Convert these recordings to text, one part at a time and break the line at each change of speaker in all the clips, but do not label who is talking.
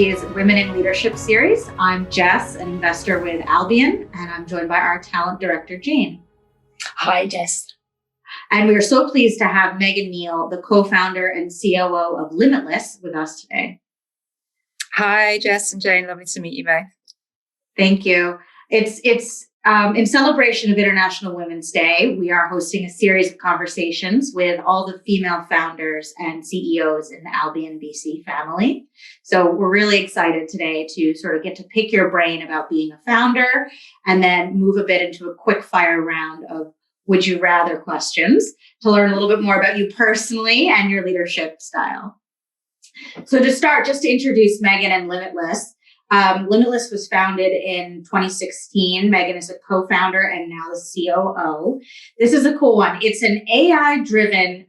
AlbionVC's Women in Leadership series. I'm Jess, an investor with Albion, and I'm joined by our talent director, Jane.
Hi, Jess.
And we are so pleased to have Megan Neale, the co-founder and COO of Limitless, with us today.
Hi, Jess and Jane. Lovely to meet you both.
Thank you. It's in celebration of International Women's Day, we are hosting a series of conversations with all the female founders and CEOs in the AlbionVC family. So we're really excited today to sort of get to pick your brain about being a founder and then move a bit into a quick-fire round of would you rather questions to learn a little bit more about you personally and your leadership style. So to start, just to introduce Megan and Limitless. Limitless was founded in 2016. Megan is a co-founder and now the COO. This is a cool one. It's an AI-driven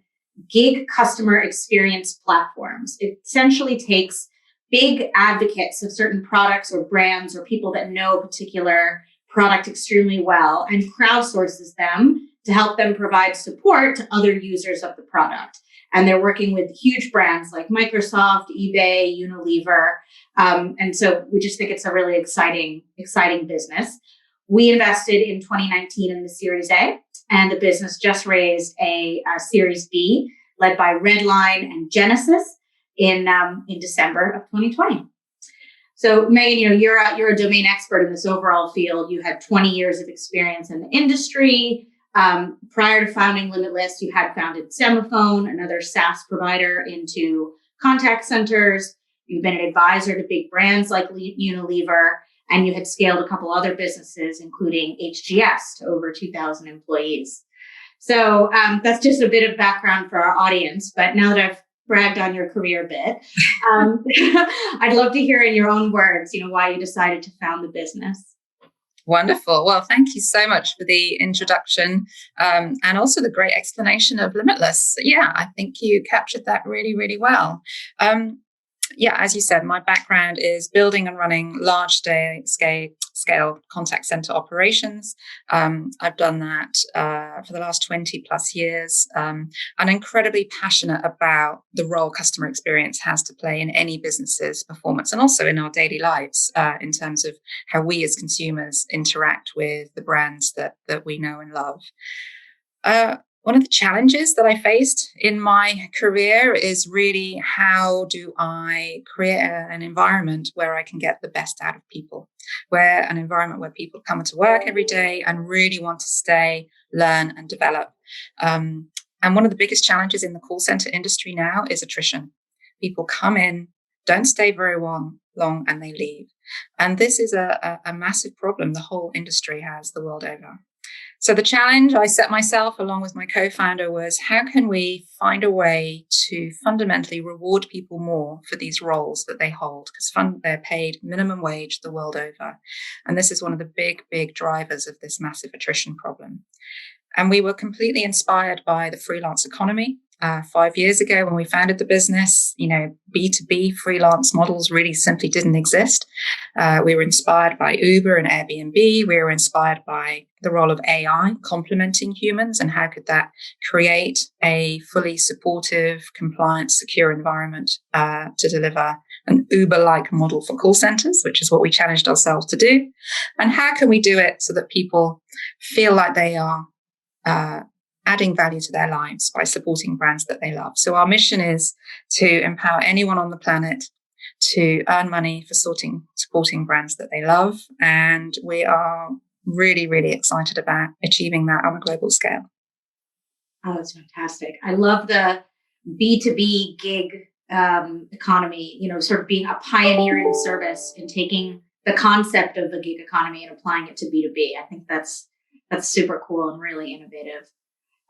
gig customer experience platforms. It essentially takes big advocates of certain products or brands or people that know a particular product extremely well and crowdsources them to help them provide support to other users of the product. And they're working with huge brands like Microsoft, eBay, Unilever. And so we just think it's a really exciting business. We invested in 2019 in the Series A, and the business just raised a Series B led by Redline and Genesis in December of 2020. So Megan, you're a domain expert in this overall field. You had 20 years of experience in the industry. Prior to founding Limitless, you had founded Semaphone, another SaaS provider into contact centers. You've been an advisor to big brands like Unilever, and you had scaled a couple other businesses, including HGS, to over 2,000 employees. So that's just a bit of background for our audience. But now that I've bragged on your career a bit, I'd love to hear in your own words, why you decided to found the business.
Wonderful. Well, thank you so much for the introduction and also the great explanation of Limitless. Yeah, I think you captured that really, really well. As you said, my background is building and running large scale contact center operations. I've done that for the last 20 plus years. I'm incredibly passionate about the role customer experience has to play in any business's performance and also in our daily lives in terms of how we as consumers interact with the brands that we know and love. One of the challenges that I faced in my career is really how do I create an environment where I can get the best out of people, where an environment where people come to work every day and really want to stay, learn and develop. And one of the biggest challenges in the call center industry now is attrition. People come in, don't stay very long and they leave. And this is a massive problem the whole industry has the world over. So the challenge I set myself along with my co-founder was how can we find a way to fundamentally reward people more for these roles that they hold because they're paid minimum wage the world over. And this is one of the big drivers of this massive attrition problem. And we were completely inspired by the freelance economy. 5 years ago when we founded the business, B2B freelance models really simply didn't exist. We were inspired by Uber and Airbnb. We were inspired by the role of AI complementing humans and how could that create a fully supportive, compliant, secure environment to deliver an Uber-like model for call centers, which is what we challenged ourselves to do. And how can we do it so that people feel like they are adding value to their lives by supporting brands that they love. So our mission is to empower anyone on the planet to earn money for supporting brands that they love. And we are really, really excited about achieving that on a global scale.
Oh, that's fantastic. I love the B2B gig economy, sort of being a pioneering service and taking the concept of the gig economy and applying it to B2B. I think that's super cool and really innovative.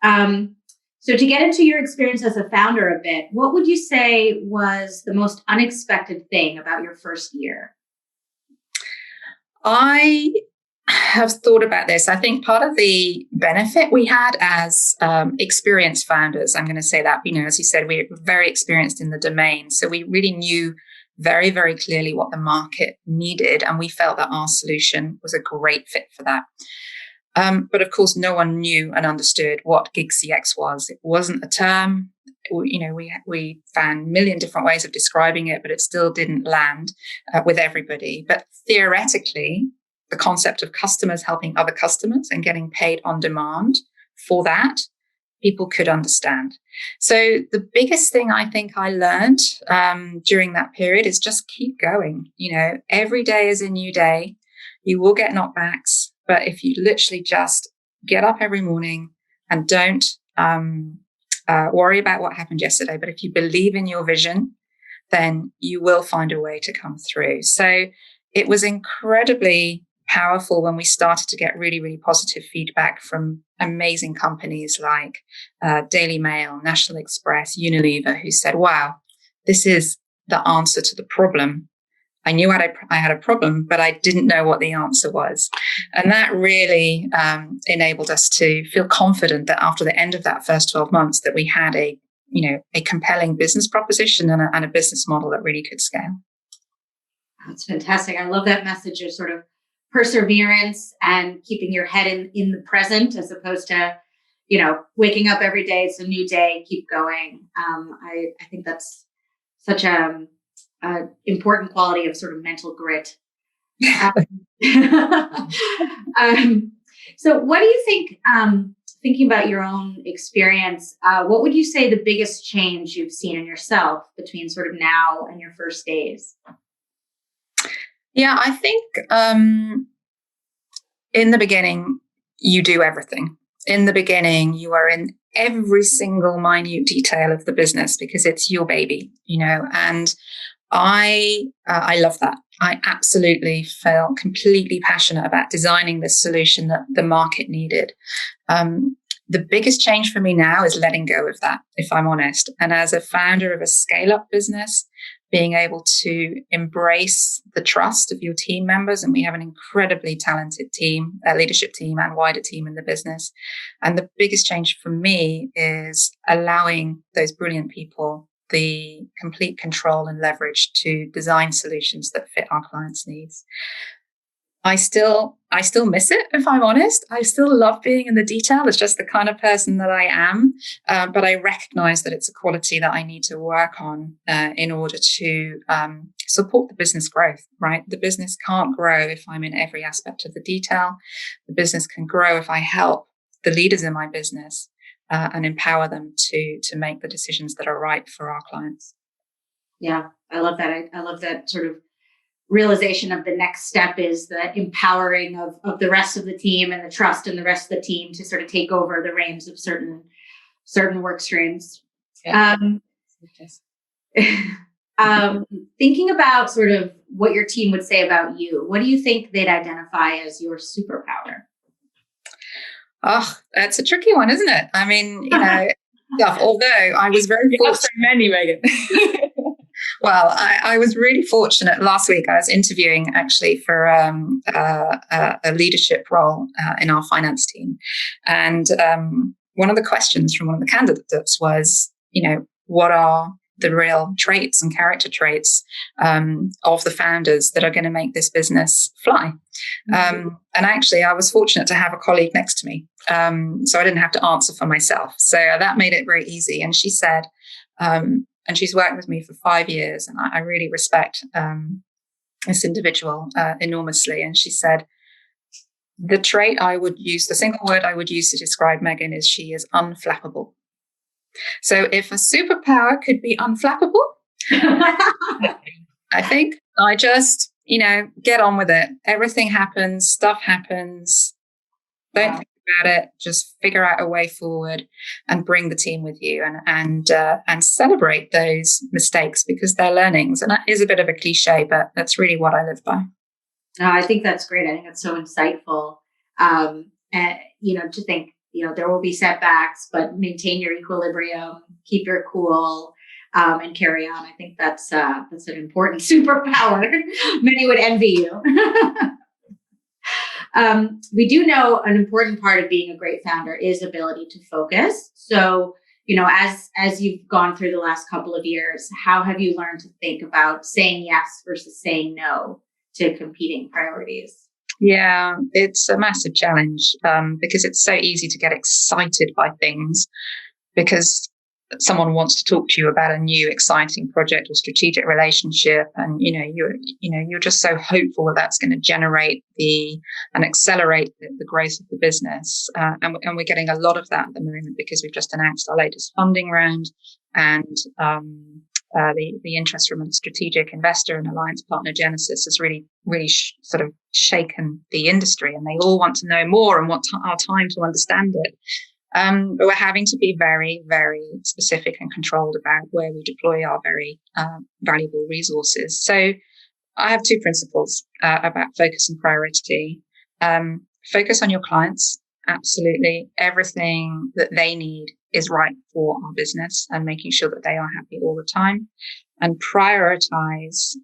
So to get into your experience as a founder a bit, what would you say was the most unexpected thing about your first year?
I have thought about this. I think part of the benefit we had as experienced founders, I'm going to say that, as you said, we're very experienced in the domain. So we really knew very, very clearly what the market needed. And we felt that our solution was a great fit for that. But of course, no one knew and understood what gig CX was. It wasn't a term. We found a million different ways of describing it, but it still didn't land with everybody. But theoretically, the concept of customers helping other customers and getting paid on demand for that, people could understand. So the biggest thing I think I learned during that period is just keep going. Every day is a new day. You will get knockbacks, but if you literally just get up every morning and don't worry about what happened yesterday, but if you believe in your vision, then you will find a way to come through. So it was incredibly powerful when we started to get really, really positive feedback from amazing companies like Daily Mail, National Express, Unilever, who said, wow, this is the answer to the problem. I knew I had a problem, but I didn't know what the answer was. And that really enabled us to feel confident that after the end of that first 12 months that we had a compelling business proposition and a business model that really could scale.
That's fantastic. I love that message of sort of perseverance and keeping your head in the present as opposed to, waking up every day. It's a new day, keep going. I think that's such a important quality of sort of mental grit. So what do you think, thinking about your own experience, what would you say the biggest change you've seen in yourself between sort of now and your first days?
Yeah, I think in the beginning, you do everything. In the beginning, you are in every single minute detail of the business because it's your baby, and I love that. I absolutely felt completely passionate about designing this solution that the market needed. The biggest change for me now is letting go of that, if I'm honest. And as a founder of a scale-up business, being able to embrace the trust of your team members. And we have an incredibly talented team, leadership team and wider team in the business. And the biggest change for me is allowing those brilliant people the complete control and leverage to design solutions that fit our clients' needs. I still miss it, if I'm honest. I still love being in the detail. It's just the kind of person that I am. But I recognize that it's a quality that I need to work on in order to support the business growth, right? The business can't grow if I'm in every aspect of the detail. The business can grow if I help the leaders in my business and empower them to make the decisions that are right for our clients.
Yeah, I love that. I love that sort of realization of the next step is the empowering of the rest of the team and the trust in the rest of the team to sort of take over the reins of certain work streams. Yeah. Thinking about sort of what your team would say about you, what do you think they'd identify as your superpower?
Oh, that's a tricky one, isn't it? I mean, although I was very fortunate.
So many, Megan.
Well, I was really fortunate. Last week, I was interviewing actually for a leadership role in our finance team. And one of the questions from one of the candidates was, what are the real traits and character traits of the founders that are going to make this business fly? Mm-hmm. And actually, I was fortunate to have a colleague next to me. So I didn't have to answer for myself. So that made it very easy. And she said, and she's worked with me for 5 years, and I really respect this individual enormously. And she said, the trait I would use, the single word I would use to describe Megan is she is unflappable. So if a superpower could be unflappable, I think I just, get on with it. Everything happens, stuff happens. Don't think about it. Just figure out a way forward and bring the team with you and celebrate those mistakes because they're learnings. And that is a bit of a cliche, but that's really what I live by.
I think that's great. I think that's so insightful. And, to think, there will be setbacks, but maintain your equilibrium, keep your cool, and carry on. I think that's an important superpower. Many would envy you. We do know an important part of being a great founder is ability to focus. So, as you've gone through the last couple of years, how have you learned to think about saying yes versus saying no to competing priorities?
Yeah, it's a massive challenge because it's so easy to get excited by things because someone wants to talk to you about a new exciting project or strategic relationship, and you're just so hopeful that that's going to generate and accelerate the growth of the business, and we're getting a lot of that at the moment because we've just announced our latest funding round, and the interest from a strategic investor and alliance partner, Genesis, has really sort of shaken the industry, and they all want to know more and want our time to understand it. But we're having to be very, very specific and controlled about where we deploy our very valuable resources. So I have two principles about focus and priority. Focus on your clients. Absolutely. Everything that they need is right for our business, and making sure that they are happy all the time. And prioritize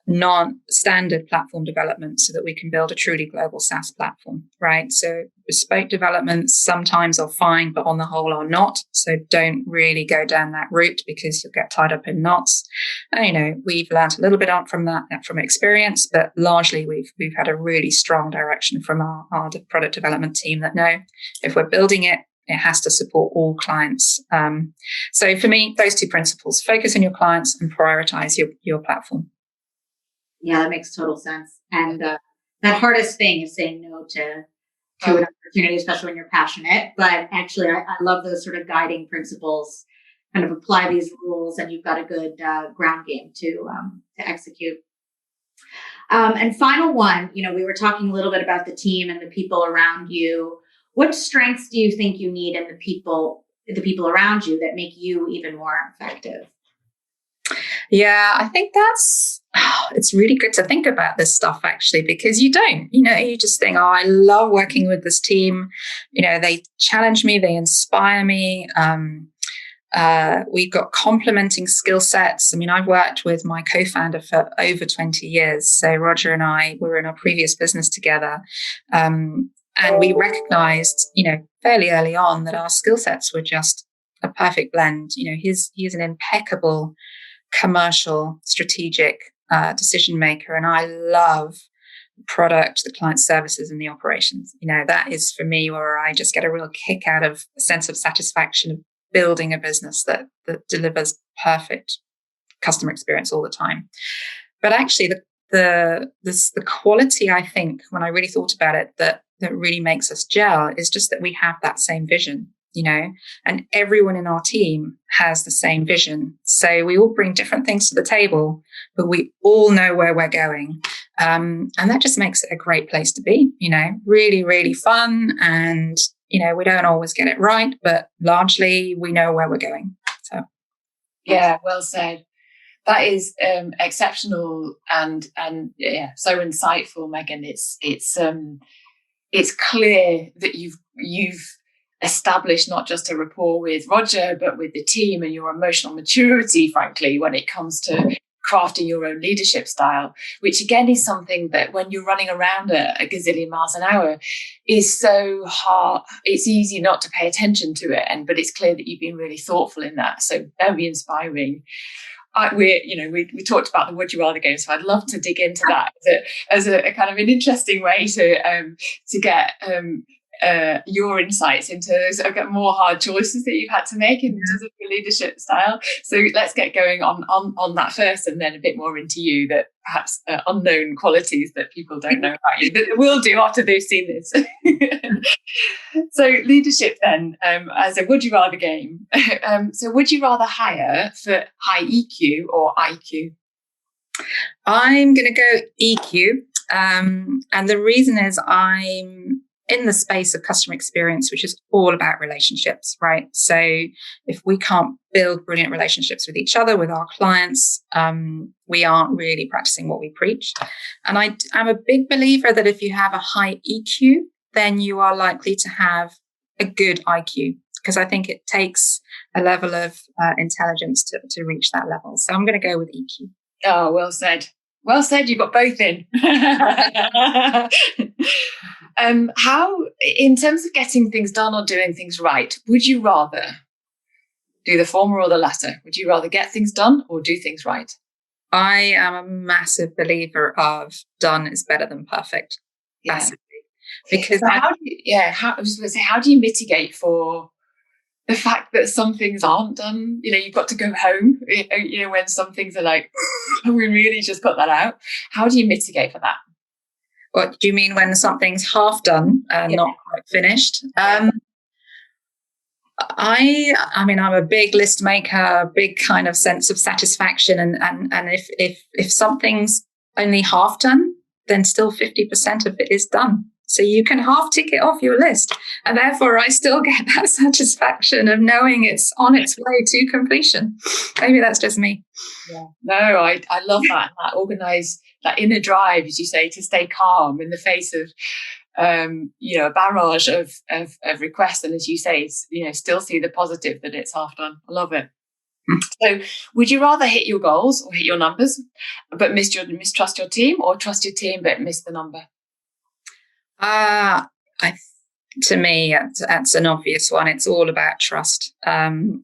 non-standard platform development so that we can build a truly global SaaS platform, right? So bespoke developments sometimes are fine, but on the whole are not. So don't really go down that route because you'll get tied up in knots. And, we've learned a little bit from experience, but largely we've had a really strong direction from our product development team that no, if we're building it, it has to support all clients. So for me, those two principles: focus on your clients and prioritize your platform.
Yeah, that makes total sense. And that hardest thing is saying no to an opportunity, especially when you're passionate. But actually, I love those sort of guiding principles. Kind of apply these rules, and you've got a good ground game to execute. And final one, we were talking a little bit about the team and the people around you. What strengths do you think you need in the people around you that make you even more effective?
Yeah, I think it's really good to think about this stuff, actually, because you don't, you just think, I love working with this team. They challenge me, they inspire me. We've got complementing skill sets. I mean, I've worked with my co-founder for over 20 years. So Roger and I were in our previous business together. And we recognized, fairly early on that our skill sets were just a perfect blend. He's an impeccable commercial, strategic decision maker, and I love the product, the client services, and the operations. That is for me where I just get a real kick out of a sense of satisfaction of building a business that delivers perfect customer experience all the time. But actually, the quality, I think, when I really thought about it, that really makes us gel is just that we have that same vision. And everyone in our team has the same vision. So we all bring different things to the table, but we all know where we're going. And that just makes it a great place to be, really, really fun. And, we don't always get it right, but largely we know where we're going. So,
yeah, well said. That is exceptional and yeah, so insightful, Megan. It's clear that you've established not just a rapport with Roger, but with the team, and your emotional maturity, frankly, when it comes to crafting your own leadership style, which again is something that when you're running around a gazillion miles an hour is so hard. It's easy not to pay attention to it, but it's clear that you've been really thoughtful in that. So very inspiring. We talked about the Would You Rather game, so I'd love to dig into that as a kind of an interesting way to get your insights into sort of more hard choices that you've had to make in terms of your leadership style. So let's get going on that first, and then a bit more into you, that perhaps unknown qualities that people don't know about you that we'll do after they've seen this. So leadership then, as a Would You Rather game. So would you rather hire for high EQ or IQ?
I'm going to go EQ. And the reason is I'm in the space of customer experience, which is all about relationships, right? So if we can't build brilliant relationships with each other, with our clients, we aren't really practicing what we preach. And I'm a big believer that if you have a high EQ, then you are likely to have a good IQ, because I think it takes a level of intelligence to reach that level. So I'm going to go with EQ.
Oh, well said. Well said. You got both in. How, in terms of getting things done or doing things right, would you rather do the former or the latter? Would you rather get things done or do things right?
I am a massive believer of done is better than perfect.
Yeah.
Massively. Because
so I was going to say, how do you mitigate for the fact that some things aren't done? You've got to go home, when some things are like, we really just got that out. How do you mitigate for that?
What do you mean when something's half done and not quite finished? I mean, I'm a big list maker, big kind of sense of satisfaction. And if something's only half done, then still 50% of it is done. So you can half tick it off your list. And therefore, I still get that satisfaction of knowing it's on its way to completion. Maybe that's just me.
Yeah. No, I love that. That organized, that inner drive, as you say, to stay calm in the face of a barrage of requests, and as you say, still see the positive that it's half done. I love it. So would you rather hit your goals or hit your numbers but mistrust your team, or trust your team but miss the number?
To me, that's an obvious one. It's all about trust, and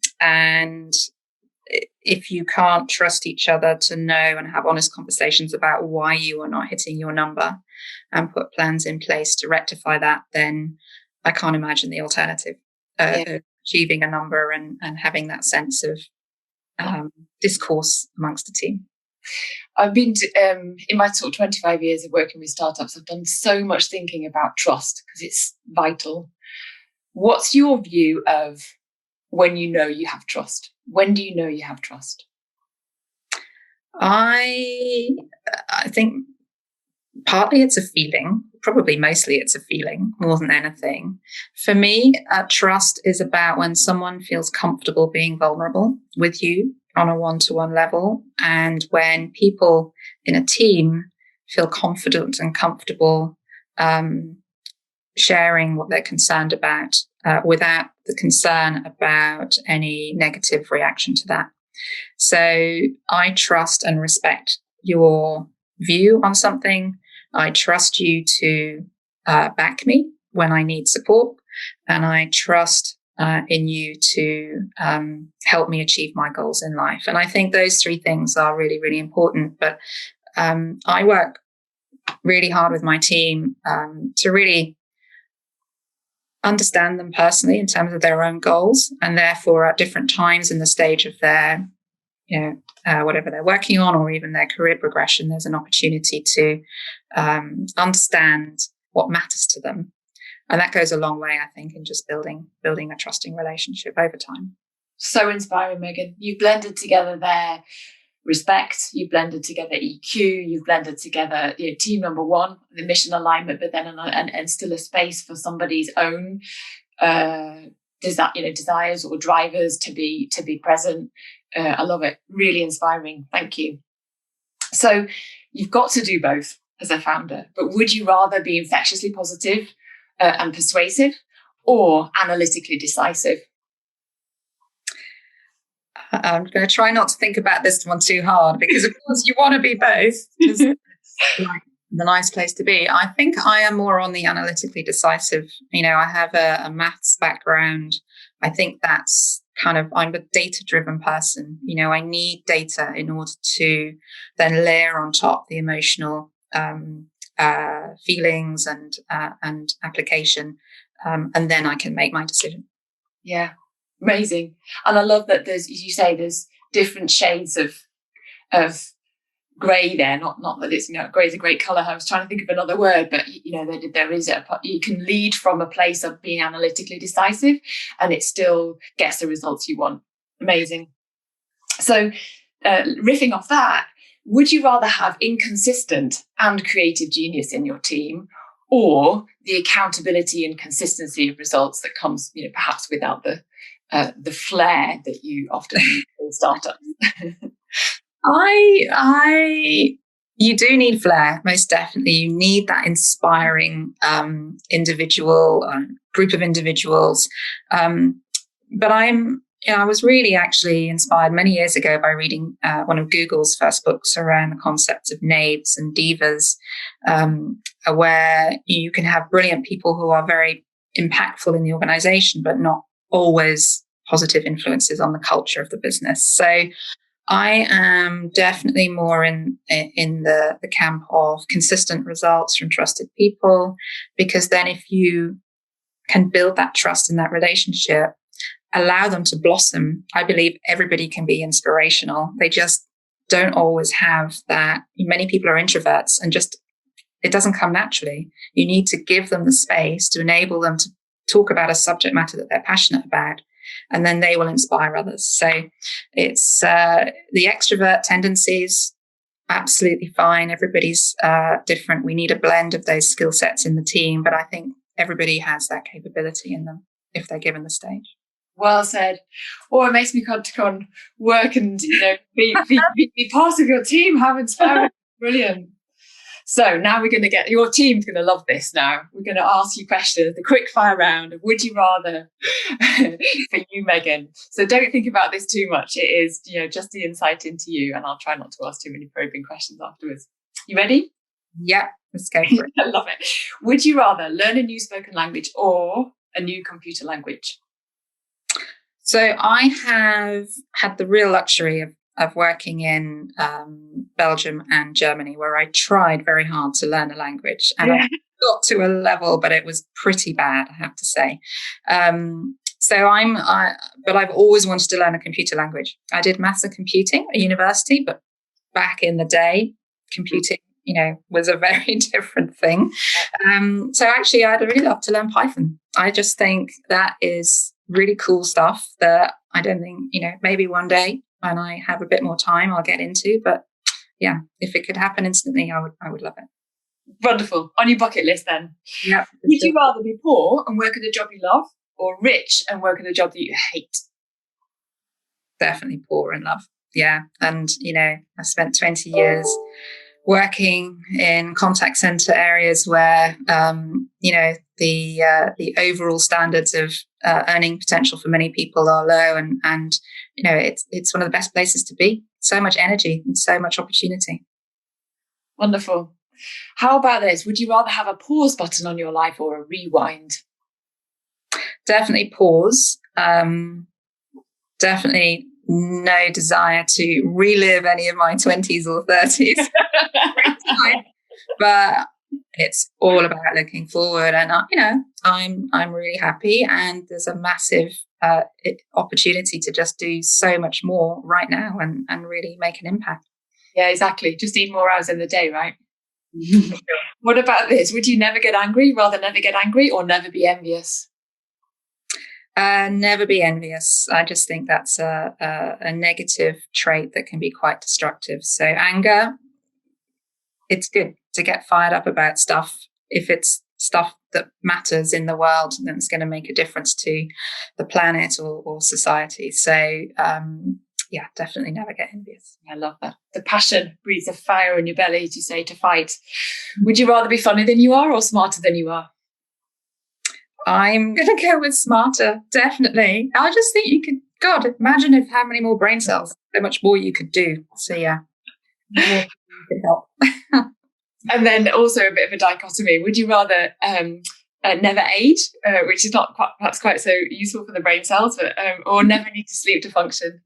if you can't trust each other to know and have honest conversations about why you are not hitting your number and put plans in place to rectify that, then I can't imagine the alternative of achieving a number and having that sense of discourse amongst the team.
I've been in my sort of 25 years of working with startups, I've done so much thinking about trust because it's vital. What's your view of when you know you have trust? When do you know you have trust?
I think partly it's a feeling, probably mostly it's a feeling more than anything. For me, trust is about when someone feels comfortable being vulnerable with you on a one-to-one level, and when people in a team feel confident and comfortable sharing what they're concerned about without the concern about any negative reaction to that. So I trust and respect your view on something. I trust you to back me when I need support, and I trust in you to help me achieve my goals in life. And I think those three things are really, really important. But I work really hard with my team to really understand them personally in terms of their own goals, and therefore at different times in the stage of their, whatever they're working on, or even their career progression, there's an opportunity to understand what matters to them. And that goes a long way, I think, in just building a trusting relationship over time.
So inspiring, Megan. You've blended together their respect, you've blended together EQ, you've blended together team number one, the mission alignment, but then and still a space for somebody's own desires or drivers to be present. I love it. Really inspiring. Thank you. So you've got to do both as a founder, but would you rather be infectiously positive and persuasive, or analytically decisive?
I'm going to try not to think about this one too hard, because of course you want to be both. Like the nice place to be. I think I am more on the analytically decisive. I have a maths background. I think that's I'm a data-driven person. I need data in order to then layer on top the emotional feelings and application, and then I can make my decision.
Yeah, amazing. And I love that there's, as you say, there's different shades of grey there. Not that it's grey is a great colour. I was trying to think of another word, but there is you can lead from a place of being analytically decisive, and it still gets the results you want. Amazing. So, riffing off that, would you rather have inconsistent and creative genius in your team, or the accountability and consistency of results that comes, perhaps without the flair that you often need in startups?
You do need flair, most definitely. You need that inspiring individual, group of individuals. But I was really actually inspired many years ago by reading one of Google's first books around the concepts of naives and divas, where you can have brilliant people who are very impactful in the organization, but not always positive influences on the culture of the business. So I am definitely more in the camp of consistent results from trusted people, because then if you can build that trust in that relationship, allow them to blossom, I believe everybody can be inspirational. They just don't always have that. Many people are introverts and just it doesn't come naturally. You need to give them the space to enable them to talk about a subject matter that they're passionate about, and then they will inspire others. So it's the extrovert tendencies, absolutely fine. Everybody's different. We need a blend of those skill sets in the team, but I think everybody has that capability in them if they're given the stage.
Well said. Or it makes me want to go and work and be part of your team. How inspiring. Brilliant. So now we're going to get, your team's going to love this now. We're going to ask you questions, the quickfire round of would you rather for you, Megan. So don't think about this too much. It is, just the insight into you, and I'll try not to ask too many probing questions afterwards. You ready?
Yeah, let's go for it.
I love it. Would you rather learn a new spoken language or a new computer language?
So I have had the real luxury of working in Belgium and Germany, where I tried very hard to learn a language, and I got to a level, but it was pretty bad, I have to say. But I've always wanted to learn a computer language. I did maths and computing at university, but back in the day, computing, was a very different thing. So actually, I'd really love to learn Python. I just think that is really cool stuff that I don't think, maybe one day when I have a bit more time, I'll get into. But yeah, if it could happen instantly, I would love it.
Wonderful. On your bucket list then.
Yeah.
Would you rather be poor and work at a job you love, or rich and work at a job that you hate?
Definitely poor and love. Yeah. And, I spent 20 years working in contact center areas where, the overall standards of earning potential for many people are low, and it's one of the best places to be. So much energy and so much opportunity.
Wonderful. How about this? Would you rather have a pause button on your life or a rewind?
Definitely pause. Definitely no desire to relive any of my 20s or 30s. But it's all about looking forward, and I'm really happy, and there's a massive opportunity to just do so much more right now and really make an impact.
Yeah, exactly. Just need more hours in the day, right? What about this? Would you never get angry, rather never get angry, or never be envious?
Never be envious. I just think that's a negative trait that can be quite destructive. So anger, it's good to get fired up about stuff. If it's stuff that matters in the world, then it's going to make a difference to the planet or society. So definitely never get envious.
I love that. The passion breathes a fire in your belly, as you say, to fight. Would you rather be funnier than you are or smarter than you are?
I'm going to go with smarter, definitely. I just think God, imagine if how many more brain cells, how much more you could do. So yeah, more could help.
And then also a bit of a dichotomy. Would you rather never age, which is not perhaps quite so useful for the brain cells, but or never need to sleep to function?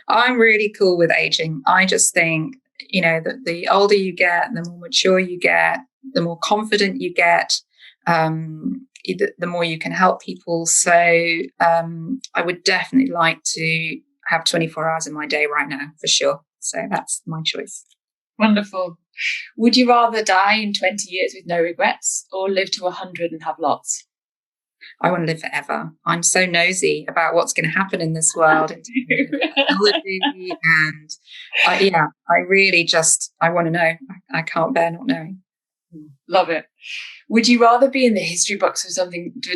I'm really cool with aging. I just think, that the older you get, the more mature you get, the more confident you get, the more you can help people. So I would definitely like to have 24 hours in my day right now, for sure. So that's my choice.
Wonderful. Would you rather die in 20 years with no regrets or live to 100 and have lots?
I want to live forever. I'm so nosy about what's going to happen in this world. And I really I want to know. I can't bear not knowing.
Love it. Would you rather be in the history books for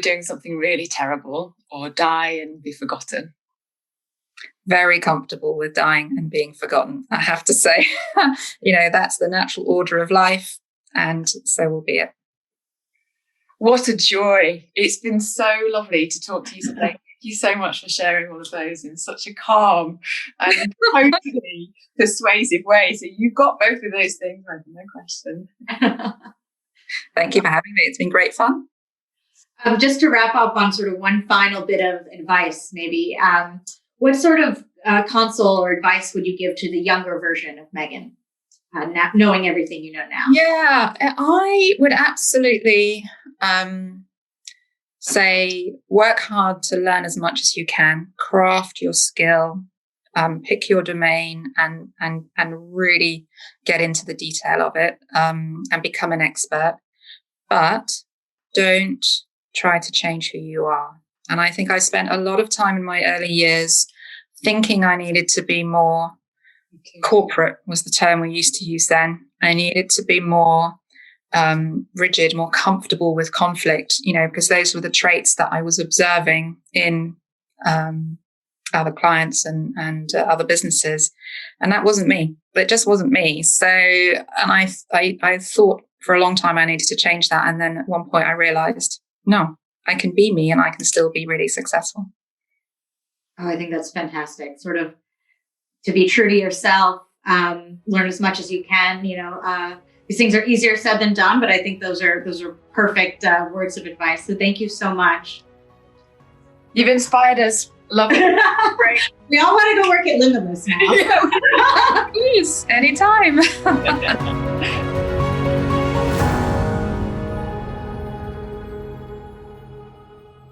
doing something really terrible, or die and be forgotten?
Very comfortable with dying and being forgotten, I have to say. That's the natural order of life, and so will be it.
What a joy. It's been so lovely to talk to you today. Thank you so much for sharing all of those in such a calm and totally persuasive way. So you've got both of those things, no question.
Thank you for having me. It's been great fun.
Just to wrap up on sort of one final bit of advice, maybe, What sort of counsel or advice would you give to the younger version of Megan, now, knowing everything you know now?
Yeah, I would absolutely say work hard to learn as much as you can, craft your skill, pick your domain, and really get into the detail of it, and become an expert. But don't try to change who you are. And I think I spent a lot of time in my early years thinking I needed to be more corporate, was the term we used to use then. I needed to be more rigid, more comfortable with conflict, because those were the traits that I was observing in other clients and other businesses. And that wasn't me. It just wasn't me. So, and I thought for a long time I needed to change that. And then at one point I realized, no, I can be me and I can still be really successful.
Oh, I think that's fantastic. Sort of to be true to yourself, learn as much as you can. These things are easier said than done, but I think those are perfect words of advice. So thank you so much.
You've inspired us. Love it.
Great. We all want to go work at Limitless now.
Yeah, please, anytime.